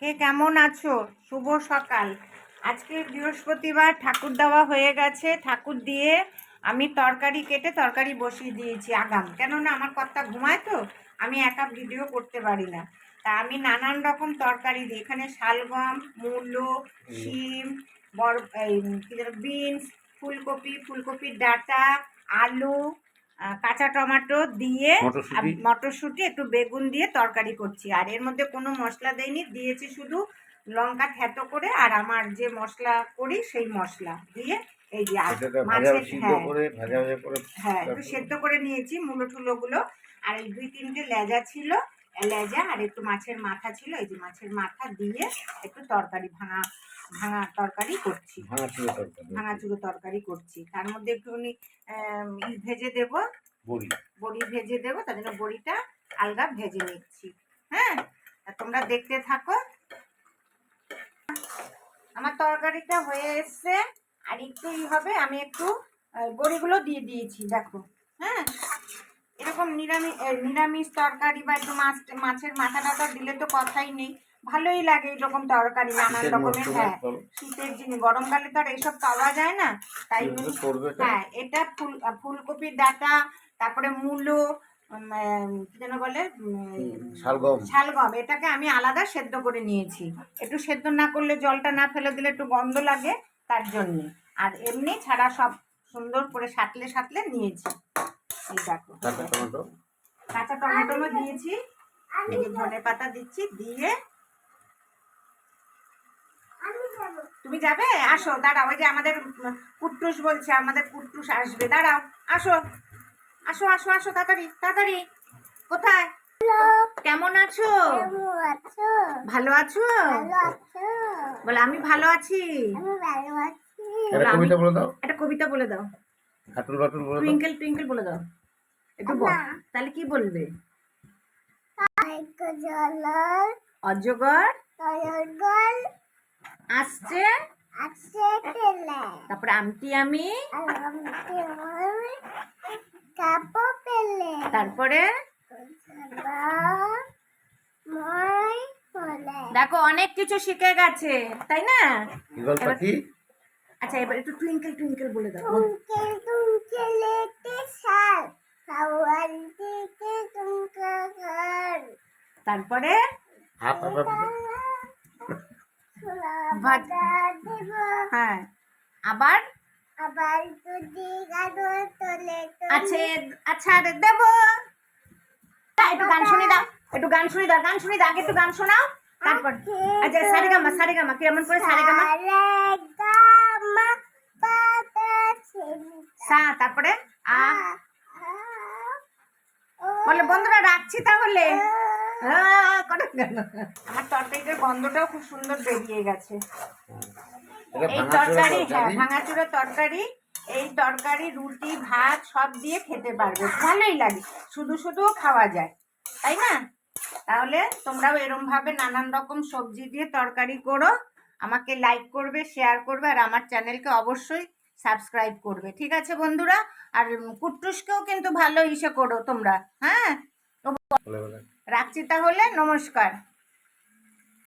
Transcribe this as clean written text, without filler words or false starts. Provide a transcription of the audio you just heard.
কে কেমন আছো? শুভ সকাল। আজকে বৃহস্পতিবার, ঠাকুর দেওয়া হয়ে গেছে। ঠাকুর দিয়ে আমি তরকারি কেটে তরকারি বসিয়ে দিয়েছি আগাম, কেননা আমার কর্তা ঘুমায় তো, আমি একা ভিডিও করতে পারি না। তা আমি নানান রকম তরকারি দিই, এখানে শালগম, মূলো, শিম, বড় এই কী যেন বিনস, ফুলকপির ডাঁটা, আলু, কাঁচা টমেটো দিয়ে, মটরশুঁটি, একটু বেগুন দিয়ে তরকারি করছি। আর এর মধ্যে কোনো মশলা দেইনি, দিয়েছি শুধু লঙ্কা থেতো করে আর আমার যে মশলা করি সেই মশলা দিয়ে। এই যে মাছের হ্যাঁ একটু সেদ্ধ করে নিয়েছি মূলো টুলোগুলো। আর এই 2-3টে লেজা ছিল, লেজা আর একটু মাছের মাথা ছিল, এই যে মাছের মাথা দিয়ে একটু তরকারি ভাঙা তরকারি করছি, ভাঙাচুরো তরকারি করছি। তার মধ্যে একটুখানি ভেজে দেবো, বড়ি ভেজে দেবো, তার জন্য বড়িটা আলগা ভেজে নিচ্ছি। হ্যাঁ, তোমরা দেখতে থাকো। আমার তরকারিটা হয়ে এসছে, আর একটুই হবে। আমি একটু বড়িগুলো দিয়ে দিয়েছি, দেখো। হ্যাঁ, এরকম নিরামিষ তরকারি বা একটু মাছের মাথা টাথা দিলে তো কথাই নেই, ভালোই লাগে এরকম তরকারি নানান রকমের। হ্যাঁ, শীতের জিনিস, গরমকালে তো আর এইসব পাওয়া যায় না, তাই হ্যাঁ এটা ফুলকপির ডাঁটা, তারপরে মূলো, কি যেন বলে, শালগম, এটাকে আমি আলাদা সেদ্ধ করে নিয়েছি। একটু সেদ্ধ না করলে, জলটা না ফেলে দিলে একটু গন্ধ লাগে, তার জন্যে। আর এমনি ছাড়া সব সুন্দর করে সাঁতলে নিয়েছি। এই দেখো, কাঁচা টমেটো দিয়েছি, এই যে ধনে পাতা দিচ্ছি, দিয়ে তুমি যাবে? আসো, দাঁড়াও, ওই যে আমাদের কুট্টুস বলছে, আমাদের কুট্টুস আসবে, দাঁড়াও, আসো আসো আসো আসো, তাড়াতাড়ি তাড়াতাড়ি। কোথায়? কেমন আছো? ভালো আছো? বলে আমি ভালো আছি। একটা কবিতা বলে দাও, টুইঙ্কেল টুইঙ্কেল বলে দাও একটু। তাহলে কি বলবে? অজগর আসছে, তারপরে আমটি আমি, তারপরে দেখো অনেক কিছু শিখে গেছে, তাই না? আচ্ছা, এবার একটু টুইঙ্কেল টুইঙ্কেল বলে দাও। তারপরে হ্যাঁ, আবার আচ্ছা দেবো। একটু গান শুনি দাও, একটু গান শুনি দাও, আগে একটু গান শোনাও, তারপর আচ্ছা সারেগামা কেমন করে সারেগামা, তারপরে বলে বন্ধুরা রাখছি তাহলে। আমার তরকারিটার গন্ধটাও খুব সুন্দর বেরিয়ে গেছে। এই তরকারি, হ্যাঁ ভাঙাচুরো তরকারি, এই তরকারি রুটি ভাত সব দিয়ে খেতে পারবে, ভালোই লাগে, শুধু শুধুও খাওয়া যায়, তাই না? তাহলে তোমরাও এরম ভাবে নানান রকম সবজি দিয়ে তরকারি করো, আমাকে লাইক করবে, শেয়ার করবে, আর আমার চ্যানেলকে অবশ্যই সাবস্ক্রাইব করবে, ঠিক আছে বন্ধুরা? আর কুট্টুসকেও কিন্তু ভালো ইসে করো তোমরা। হ্যাঁ, রাখছি তাহলে, নমস্কার।